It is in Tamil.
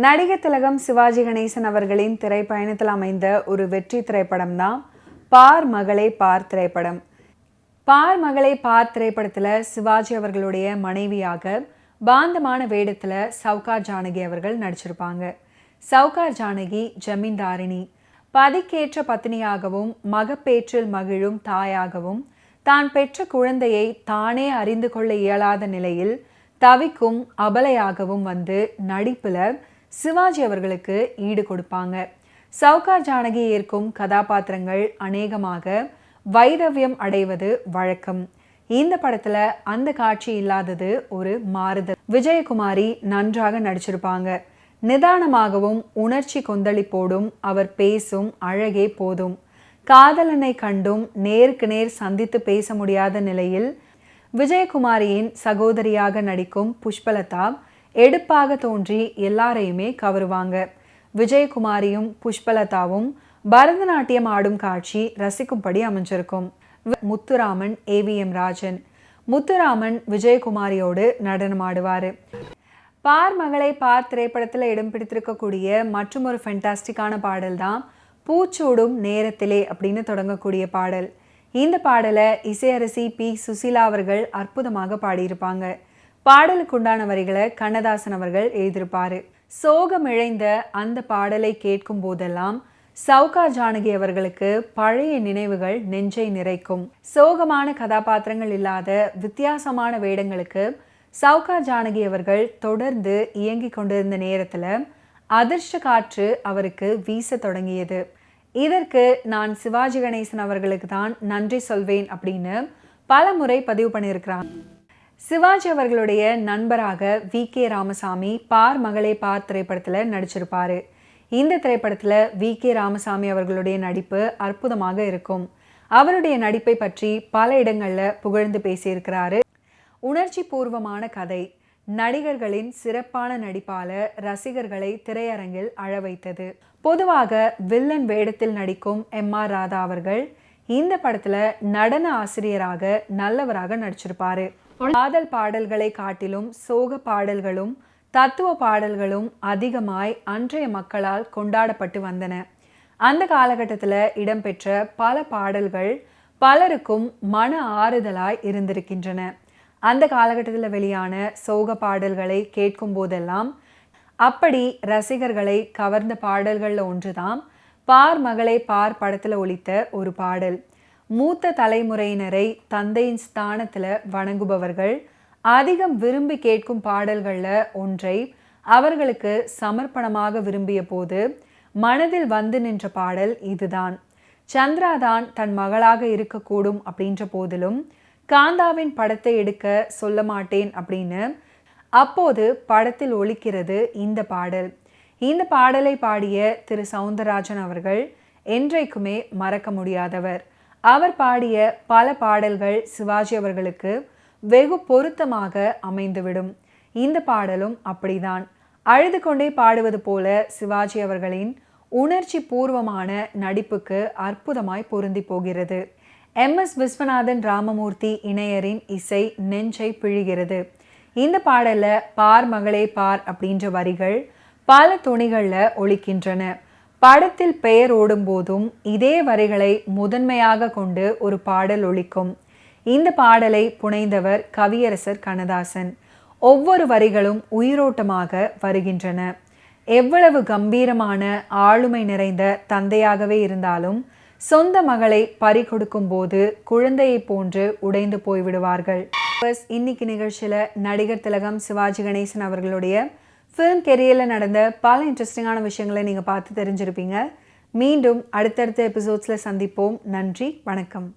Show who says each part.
Speaker 1: நடிகர் திலகம் சிவாஜி கணேசன் அவர்களின் திரைப்பயணத்தில் அமைந்த ஒரு வெற்றி திரைப்படம் தான் பார் மகளே பார் திரைப்படம். பார் மகளே பார் திரைப்படத்தில் சிவாஜி அவர்களுடைய மனைவியாக பாந்தமான வேடத்தில் சவுகார் ஜானகி அவர்கள் நடிச்சிருப்பாங்க. சவுகார் ஜானகி ஜமீன்தாரிணி, பதிக்கேற்ற பத்தினியாகவும் மகப்பேற்றில் மகிழும் தாயாகவும் தான் பெற்ற குழந்தையை தானே அறிந்து கொள்ள இயலாத நிலையில் தவிக்கும் அபலையாகவும் வந்து நடிப்புல சிவாஜி அவர்களுக்கு ஈடு கொடுப்பாங்க. சவுகார் ஜானகி ஏற்கும் கதாபாத்திரங்கள் அநேகமாக வைரவியம் அடைவது வழக்கம். இந்த படத்துல அந்த காட்சி இல்லாதது ஒரு மாறுதல். விஜயகுமாரி நன்றாக நடிச்சிருப்பாங்க. நிதானமாகவும் உணர்ச்சி கொந்தளிப்போடும் அவர் பேசும் அழகே போதும். காதலனை கண்டும் நேருக்கு நேர் சந்தித்து பேச முடியாத நிலையில் விஜயகுமாரியின் சகோதரியாக நடிக்கும் புஷ்பலதா எடுப்பாக தோன்றி எல்லாரையுமே கவருவாங்க. விஜயகுமாரியும் புஷ்பலதாவும் பரதநாட்டியம் ஆடும் காட்சி ரசிக்கும்படி அமைஞ்சிருக்கும். முத்துராமன், AVM ராஜன். முத்துராமன் விஜயகுமாரியோடு நடனமாடுவார். பார் மகளை பார் திரைப்படத்தில் இடம் பிடித்திருக்கக்கூடிய மற்றும் ஒரு ஃபென்டாஸ்டிக்கான பாடல் தான் பூச்சூடும் நேரத்திலே அப்படின்னு தொடங்கக்கூடிய பாடல். இந்த பாடலை இசையரசி P. சுசீலா அவர்கள் அற்புதமாக பாடியிருப்பாங்க. பாடலுக்குண்டான வரிகளை கண்ணதாசன் அவர்கள் எழுதியிருப்பாரு. சோகம் இழைந்த அந்த பாடலை கேட்கும் போதெல்லாம் சவுகார் ஜானகி அவர்களுக்கு பழைய நினைவுகள் நெஞ்சை நிறைக்கும். சோகமான கதாபாத்திரங்கள் இல்லாத வித்தியாசமான வேடங்களுக்கு சவுகார் ஜானகி அவர்கள் தொடர்ந்து இயங்கி கொண்டிருந்த நேரத்தில் அதிர்ஷ்ட காற்று அவருக்கு வீச தொடங்கியது. இதற்கு நான் சிவாஜி கணேசன் அவர்களுக்கு தான் நன்றி சொல்வேன் அப்படின்னு பல முறை பதிவு பண்ணியிருக்கிறாங்க. சிவாஜி அவர்களுடைய நண்பராக V.K. ராமசாமி பார் மகளே பார் திரைப்படத்தில் நடிச்சிருப்பாரு. இந்த திரைப்படத்தில் V.K. ராமசாமி அவர்களுடைய நடிப்பு அற்புதமாக இருக்கும். அவருடைய நடிப்பை பற்றி பல இடங்களில் புகழ்ந்து பேசியிருக்கிறாரு. உணர்ச்சி பூர்வமான கதை, நடிகர்களின் சிறப்பான நடிப்பால ரசிகர்களை திரையரங்கில் அழ வைத்தது. பொதுவாக வில்லன் வேடத்தில் நடிக்கும் M.R. ராதா அவர்கள் இந்த படத்துல நடன ஆசிரியராக நல்லவராக நடிச்சிருப்பாரு. காதல் பாடல்களை காட்டிலும் சோக பாடல்களும் தத்துவ பாடல்களும் அதிகமாய் அன்றைய மக்களால் கொண்டாடப்பட்டு வந்தன. அந்த காலகட்டத்தில் இடம்பெற்ற பல பாடல்கள் பலருக்கும் மன ஆறுதலாய் இருந்திருக்கின்றன. அந்த காலகட்டத்தில் வெளியான சோக பாடல்களை கேட்கும் போதெல்லாம் அப்படி ரசிகர்களை கவர்ந்த பாடல்களில் ஒன்றுதான் பார் மகளே பார் படத்தில் ஒலித்த ஒரு பாடல். மூத்த தலைமுறையினரை தந்தையின் ஸ்தானத்தில் வணங்குபவர்கள் அதிகம் விரும்பி கேட்கும் பாடல்களில் ஒன்றை அவர்களுக்கு சமர்ப்பணமாக விரும்பிய போது மனதில் வந்து நின்ற பாடல் இதுதான். சந்திராதான் தன் மகளாக இருக்கக்கூடும் அப்படின்ற போதிலும் காந்தாவின் படத்தை எடுக்க சொல்ல மாட்டேன் அப்படின்னு அப்போது படத்தில் ஒலிக்கிறது இந்த பாடல். இந்த பாடலை பாடிய திரு சவுந்தரராஜன் அவர்கள் என்றைக்குமே மறக்க முடியாதவர். அவர் பாடிய பல பாடல்கள் சிவாஜி அவர்களுக்கு வெகு பொருத்தமாக அமைந்துவிடும். இந்த பாடலும் அப்படிதான். அழுது கொண்டே பாடுவது போல சிவாஜி அவர்களின் உணர்ச்சி பூர்வமான நடிப்புக்கு அற்புதமாய் பொருந்தி போகிறது. MS விஸ்வநாதன் ராமமூர்த்தி இணையரின் இசை நெஞ்சை பிழிகிறது. இந்த பாடல்ல பார் மகளே பார் அப்படின்ற வரிகள் பல துணிகளில் ஒலிக்கின்றன. படத்தில் பெயர் ஓடும் போதும் இதே வரிகளை முதன்மையாக கொண்டு ஒரு பாடல் ஒலிக்கும். இந்த பாடலை புனைந்தவர் கவியரசர் கண்ணதாசன். ஒவ்வொரு வரிகளும் உயிரோட்டமாக வருகின்றன. எவ்வளவு கம்பீரமான ஆளுமை நிறைந்த தந்தையாகவே இருந்தாலும் சொந்த மகளை பறிகொடுக்கும் போது குழந்தையை போன்று உடைந்து போய்விடுவார்கள். இன்னைக்கு நிகழ்ச்சியில் நடிகர் திலகம் சிவாஜி கணேசன் அவர்களுடைய ஃபிலிம் கெரியரில் நடந்த பல இன்ட்ரெஸ்டிங்கான விஷயங்களை நீங்கள் பார்த்து தெரிஞ்சிருப்பீங்க. மீண்டும் அடுத்தடுத்த எபிசோட்ஸில் சந்திப்போம். நன்றி, வணக்கம்.